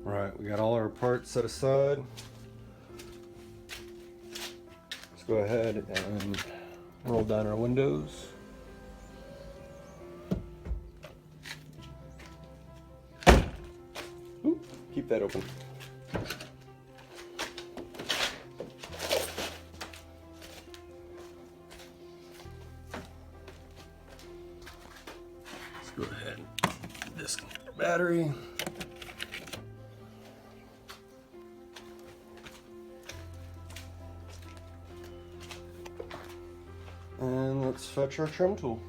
Alright, we got all our parts set aside. Let's go ahead and roll down our windows. Ooh, keep that open. Let's go ahead and disconnect the battery. And let's fetch our trim tool.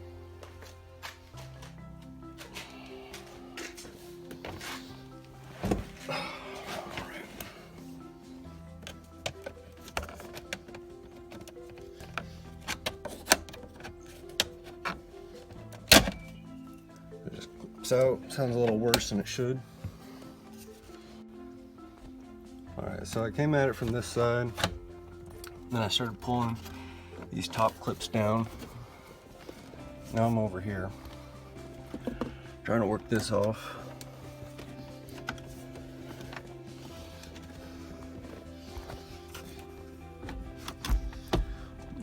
It just clips out. Sounds a little worse than it should. Alright, so I came at it from this side. Then I started pulling these top clips down. Now I'm over here trying to work this off.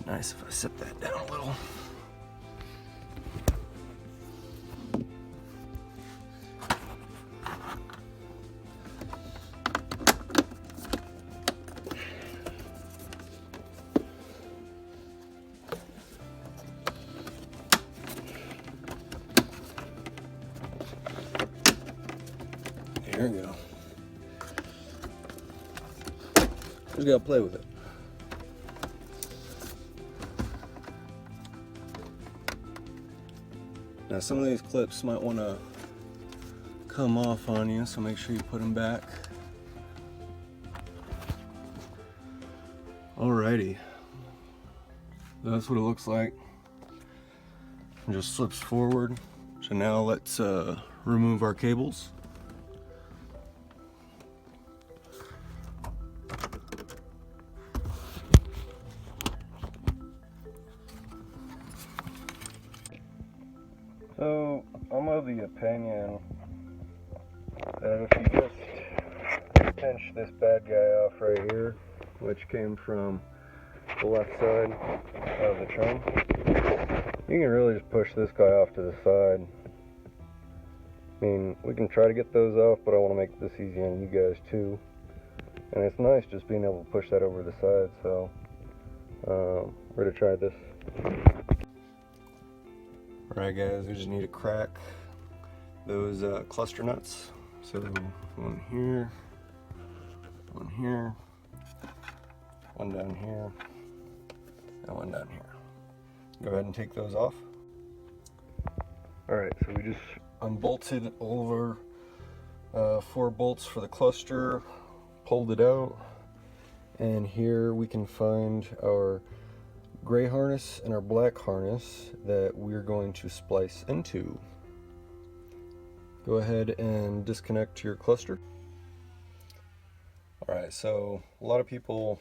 Nice if I set that down a little. There we go. Just gotta play with it. Now some of these clips might want to come off on you, so make sure you put them back. Alrighty. That's what it looks like. It just slips forward. So now let's remove our cables. So, I'm of the opinion that if you just pinch this bad guy off right here, which came from the left side of the trim, you can really just push this guy off to the side. I mean, we can try to get those off, but I want to make this easy on you guys too. And it's nice just being able to push that over the side, so we're going to try this. Alright guys, we just need to crack those cluster nuts. So one here, one down here, and one down here. Go ahead and take those off. Alright, so we just unbolted over 4 bolts for the cluster, pulled it out, and here we can find our gray harness and our black harness that we're going to splice into. Go ahead and disconnect your cluster. Alright, so a lot of people,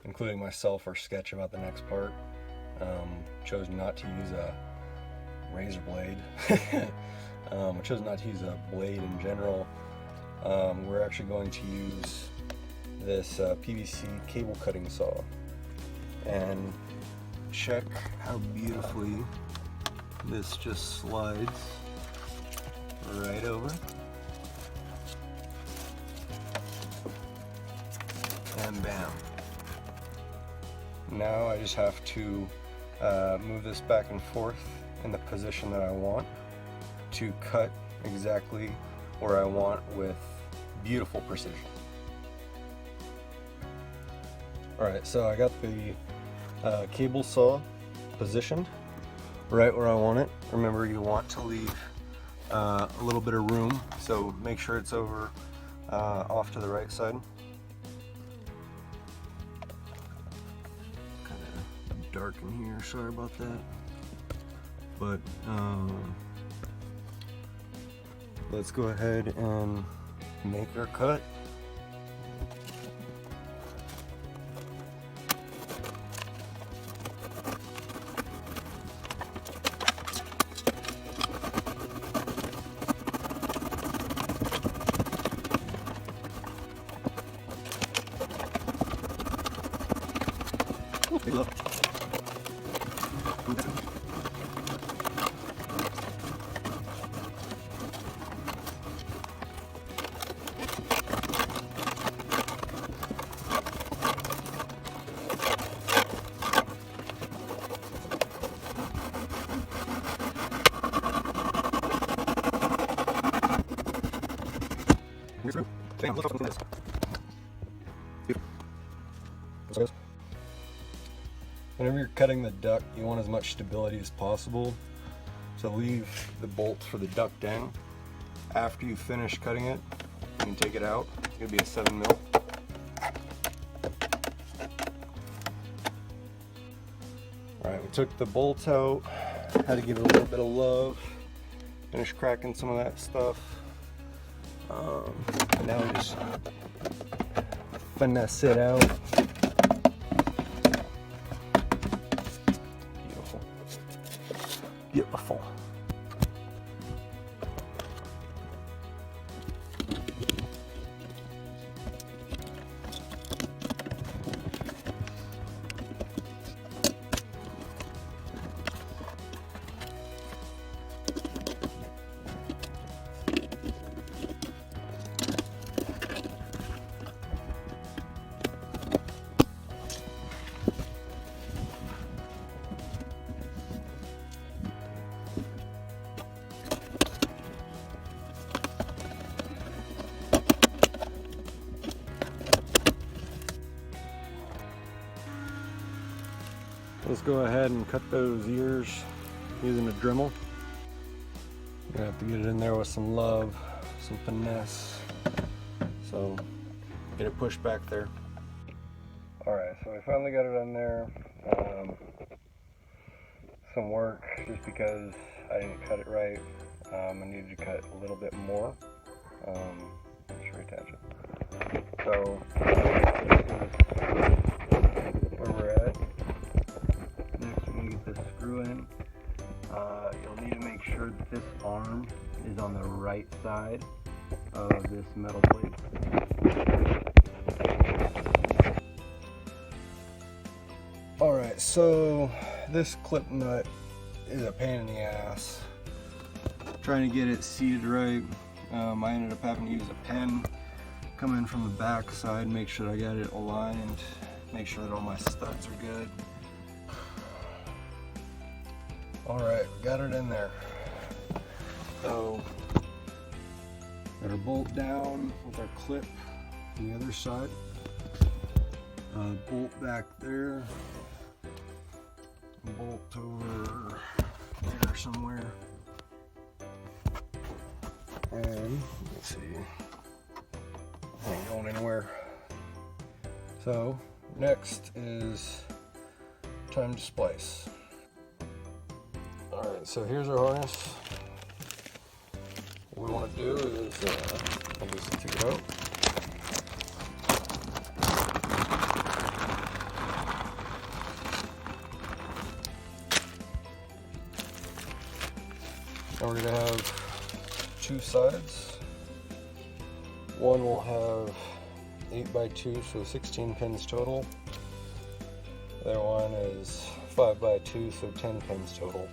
including myself, are sketchy about the next part. Chose not to use a razor blade. I chose not to use a blade in general. We're actually going to use this PVC cable cutting saw. And check how beautifully this just slides right over. And bam. Now I just have to move this back and forth in the position that I want to cut exactly where I want with beautiful precision. Alright, so I got the cable saw positioned right where I want it. Remember, you want to leave a little bit of room, so make sure it's over off to the right side. Kind of dark in here, sorry about that. But let's go ahead and make our cut. Look. Damn, look at this. Whenever you're cutting the duct, you want as much stability as possible. So leave the bolts for the duct in. After you finish cutting it, you can take it out. It's going to be a 7 mil. Alright, we took the bolts out. Had to give it a little bit of love. Finished cracking some of that stuff. Now we just finesse it out. Beautiful. Beautiful. Let's go ahead and cut those ears using a Dremel. You're gonna have to get it in there with some love, some finesse. So get it pushed back there. Alright, so we finally got it on there. Some work just because I didn't cut it right. I needed to cut a little bit more. Let's reattach it. So where we're at. Next, we're going to get this screw in. You'll need to make sure that this arm is on the right side of this metal plate. Alright, so this clip nut is a pain in the ass. Trying to get it seated right. I ended up having to use a pen, come in from the back side, make sure I got it aligned, make sure that all my studs are good. Alright, got it in there. So, got our bolt down with our clip on the other side. Bolt back there. Bolt over there somewhere. And let's see, ain't going anywhere. So next is time to splice. Alright, so here's our harness. What we want to do is obviously take it out. Now we're going to have two sides. One will have 8x2, so 16 pins total. The other one is 5x2, so 10 pins total.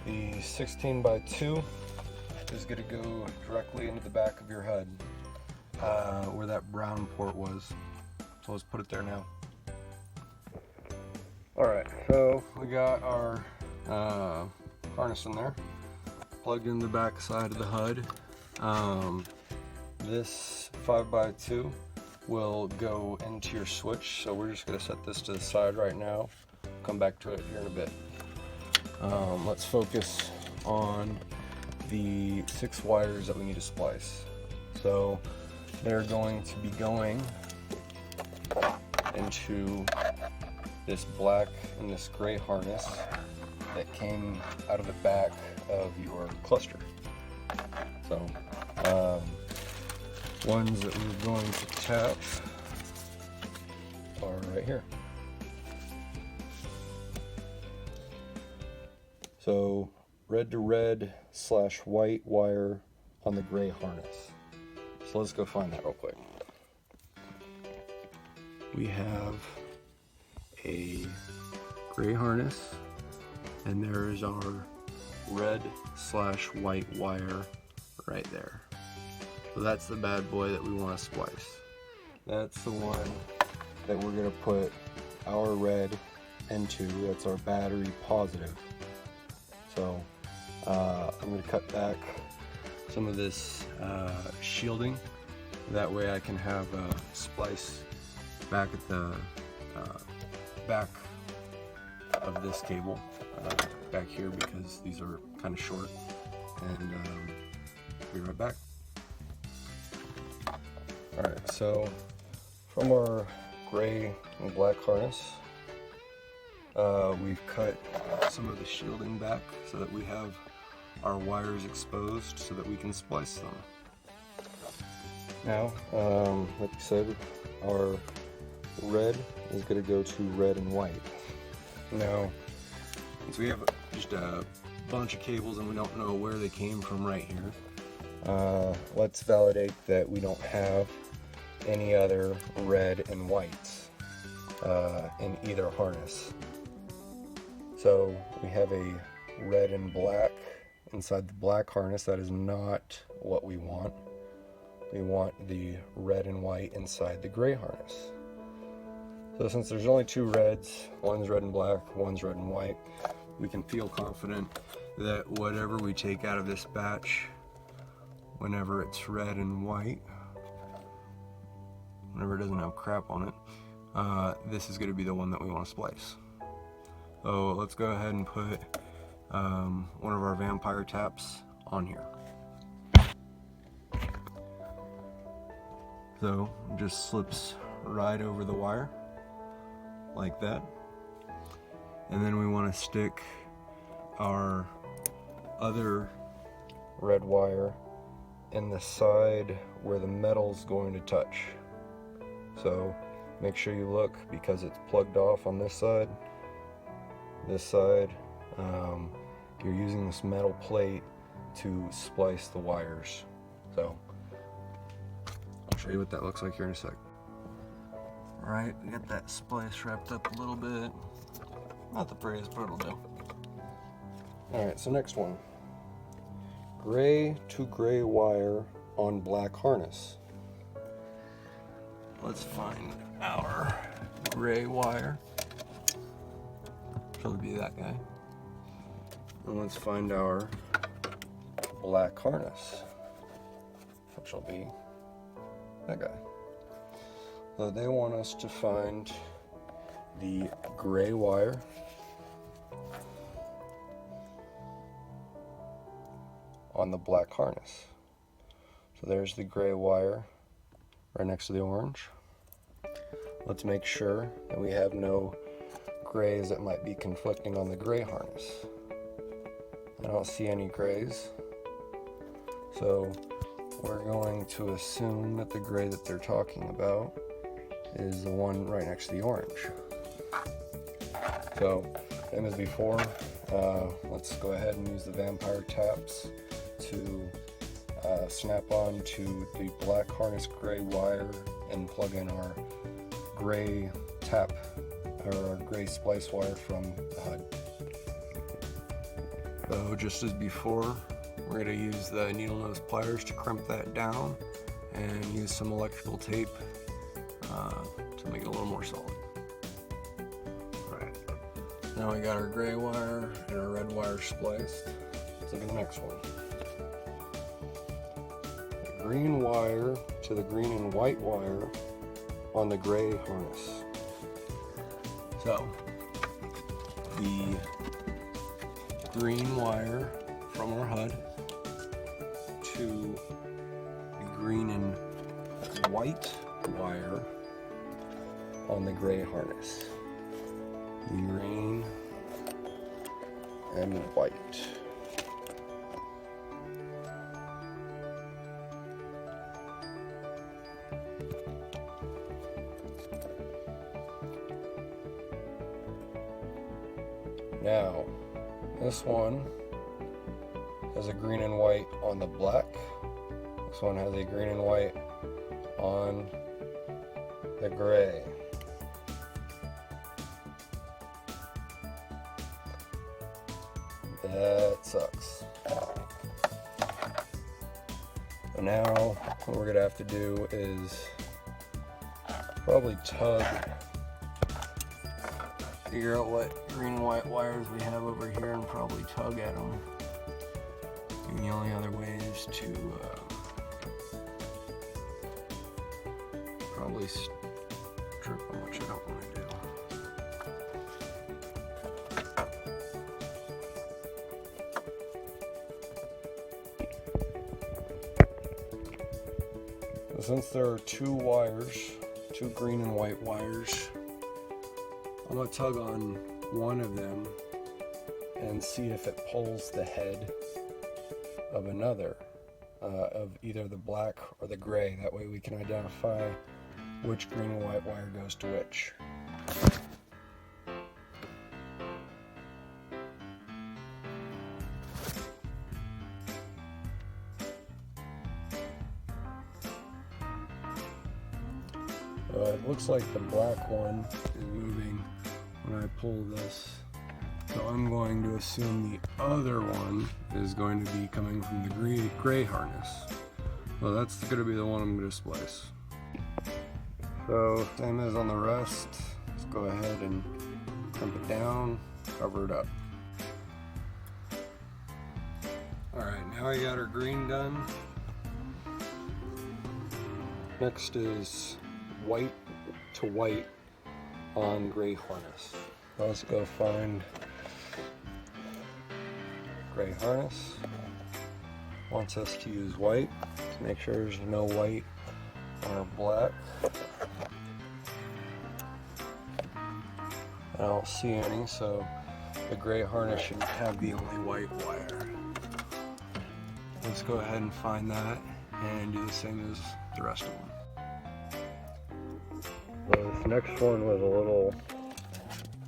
The 16x2 is going to go directly into the back of your HUD, where that brown port was. So let's put it there now. Alright, so we got our harness in there, plugged in the back side of the HUD. This 5x2 will go into your switch, so we're just going to set this to the side right now. Come back to it here in a bit. Let's focus on the 6 wires that we need to splice. So they're going to be going into this black and this gray harness that came out of the back of your cluster. So ones that we're going to tap are right here. So red to red / white wire on the gray harness. So let's go find that real quick. We have a gray harness, and there is our red/white wire right there. So that's the bad boy that we want to splice. That's the one that we're going to put our red into. That's our battery positive. So I'm going to cut back some of this shielding. That way I can have a splice back at the back of this cable, back here, because these are kind of short. And be right back. Alright, so from our gray and black harness, we've cut some of the shielding back so that we have our wires exposed so that we can splice them. Now, like I said, our red is going to go to red and white. Now, since we have just a bunch of cables and we don't know where they came from right here, let's validate that we don't have any other red and whites in either harness. So we have a red and black inside the black harness. That is not what we want. We want the red and white inside the gray harness. So since there's only two reds, one's red and black, one's red and white, we can feel confident that whatever we take out of this batch, whenever it's red and white, whenever it doesn't have crap on it, this is going to be the one that we want to splice. So let's go ahead and put one of our vampire taps on here. So it just slips right over the wire like that. And then we want to stick our other red wire in the side where the metal's going to touch. So make sure you look, because it's plugged off on this side. This side, you're using this metal plate to splice the wires. So I'll show you what that looks like here in a sec. Alright, we got that splice wrapped up a little bit. Not the prettiest, but it'll do. Alright, so next one. Gray to gray wire on black harness. Let's find our gray wire. It'll be that guy. And let's find our black harness, which will be that guy. So they want us to find the gray wire on the black harness. So there's the gray wire right next to the orange. Let's make sure that we have no grays that might be conflicting on the gray harness. I don't see any grays, so we're going to assume that the gray that they're talking about is the one right next to the orange. So, same as before, let's go ahead and use the vampire taps to snap on to the black harness gray wire and plug in our gray tap, or our gray splice wire from the HUD. So just as before, we're going to use the needle nose pliers to crimp that down and use some electrical tape to make it a little more solid. Alright, now we got our gray wire and our red wire spliced. Let's look at the next one. The green wire to the green and white wire on the gray harness. So, the green wire from our HUD to the green and white wire on the gray harness. Green and white. Now, this one has a green and white on the black. This one has a green and white on the gray. That sucks. So now what we're gonna have to do is probably tug, figure out what green and white wires we have over here and probably tug at them. And the only other way is to probably strip them, which I don't want to do. Since there are two wires, two green and white wires, I'm going to tug on one of them and see if it pulls the head of another, of either the black or the gray. That way we can identify which green and white wire goes to which. It looks like the black one is moving when I pull this, so I'm going to assume the other one is going to be coming from the gray harness. So that's going to be the one I'm going to splice. So same as on the rest, let's go ahead and crimp it down, cover it up. Alright, now I got our green done. Next is white to white on gray harness. Let's go find gray harness. Wants us to use white to make sure there's no white or black. I don't see any, so the gray harness should have the only white wire. Let's go ahead and find that and do the same as the rest of them. So this next one was a little,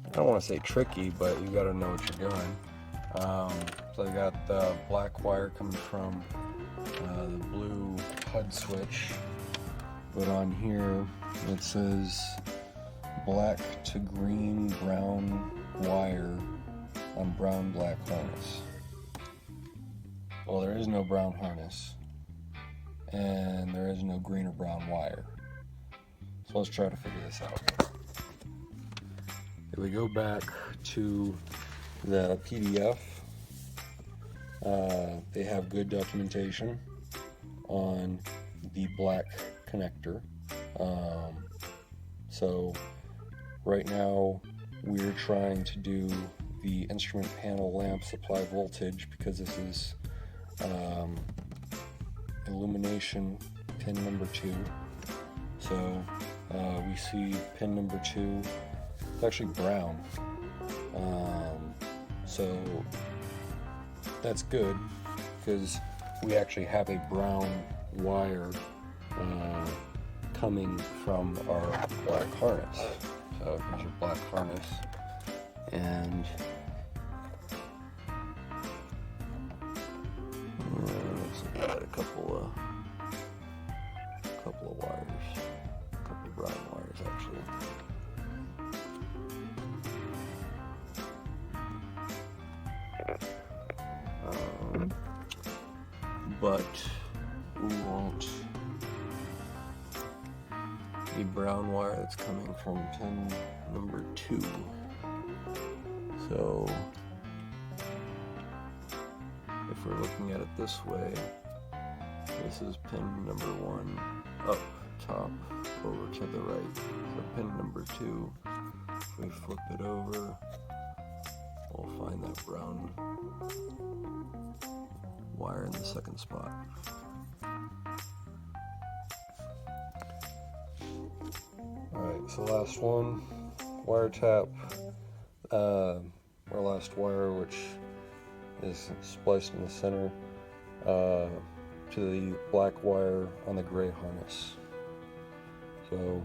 I don't want to say tricky, but you got to know what you're doing. So I got the black wire coming from the blue HUD switch, but on here it says black to green brown wire on brown black harness. Well, there is no brown harness, and there is no green or brown wire. So let's try to figure this out. If we go back to the PDF, they have good documentation on the black connector. So right now we're trying to do the instrument panel lamp supply voltage because this is illumination pin number 2. So we see pin number 2, it's actually brown. So that's good because we actually have a brown wire coming from our black harness. So here's your black harness, and let's add a couple of wires, a couple of brown wires actually. But we want the brown wire that's coming from pin number 2. So if we're looking at it this way, this is pin number 1 up top over to the right. So pin number 2, if we flip it over, we'll find that brown wire in the second spot. Alright, so last one, wire tap, our last wire, which is spliced in the center, to the black wire on the gray harness. So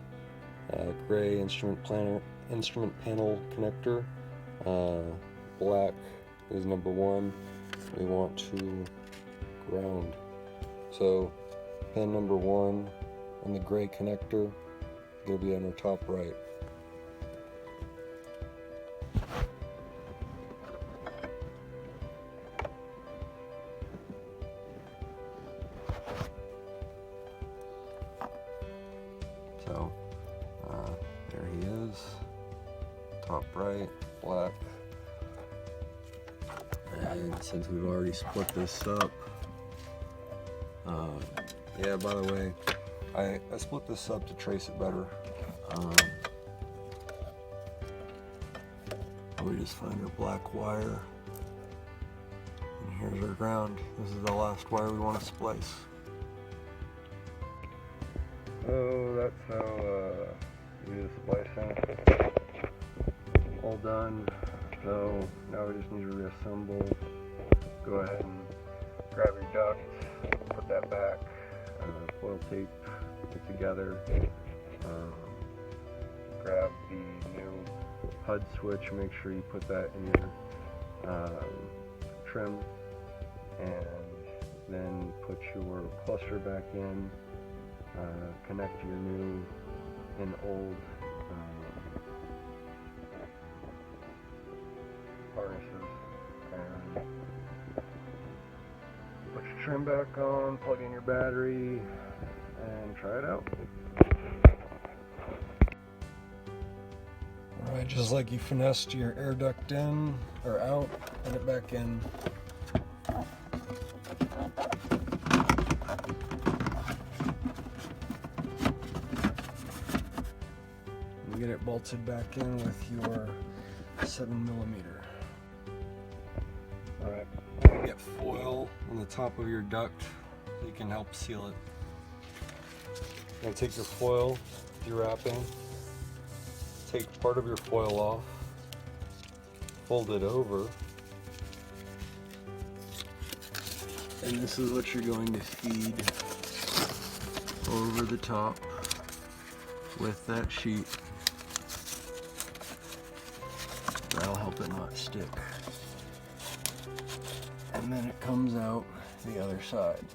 gray instrument panel connector, black is number 1. We want to ground. So pin number 1 on the gray connector is going to be on our top right. top right, black. And since we've already split this up, yeah, by the way, I split this up to trace it better. We just find our black wire, and here's our ground. This is the last wire we want to splice. So that's how you do the splicing. All done. So now we just need to reassemble. Go ahead and grab your duct, put that back, foil tape it together. Grab the new HUD switch, make sure you put that in your trim, and then put your cluster back in, connect your new and old harnesses, and put your trim back on, plug in your battery, and try it out. Alright, just like you finessed your air duct in or out, put it back in. And get it bolted back in with your 7mm. Alright, get foil on the top of your duct so you can help seal it. You're going to take your foil, your wrapping, take part of your foil off, fold it over, and this is what you're going to feed over the top with that sheet. That'll help it not stick. And then it comes out the other side.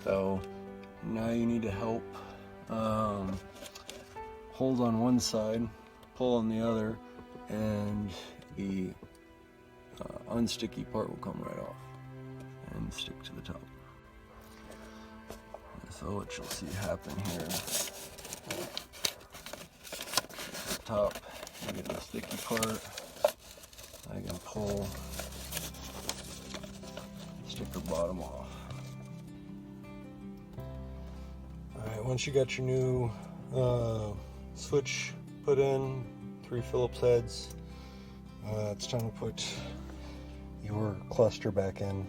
So now you need to help hold on one side, pull on the other, and the unsticky part will come right off and stick to the top. And so what you'll see happen here, at the top, you get the sticky part. I can pull the sticker bottom off. Alright, once you got your new switch put in, 3 Phillips heads, it's time to put your cluster back in.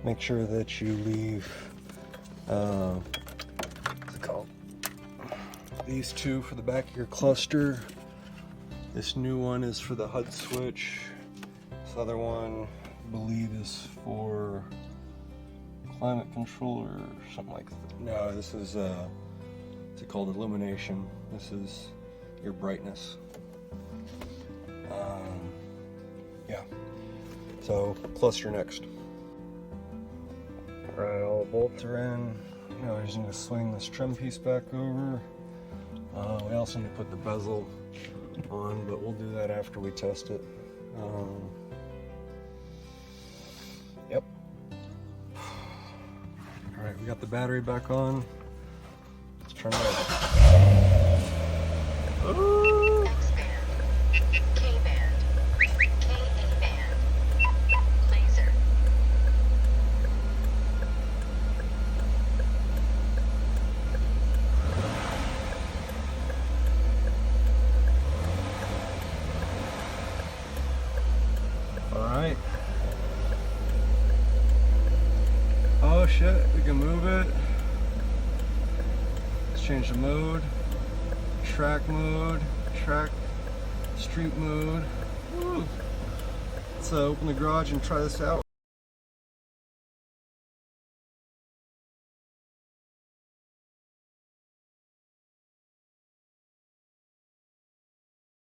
Make sure that you leave what's it called? These two for the back of your cluster. This new one is for the HUD switch. This other one, I believe, is for climate control or something like that. No, this is what's it called? Illumination. This is your brightness. Yeah. So cluster next. Alright, all the bolts are in. Now we're just going to swing this trim piece back over. We also need to put the bezel on, but we'll do that after we test it. Yep. Alright, we got the battery back on. Let's turn it over. Ooh. X-band, K-band, K-A-band, laser. Alright. Oh shit, we can move it. Let's change the mode. Track mode, track, street mode. Woo. Let's open the garage and try this out.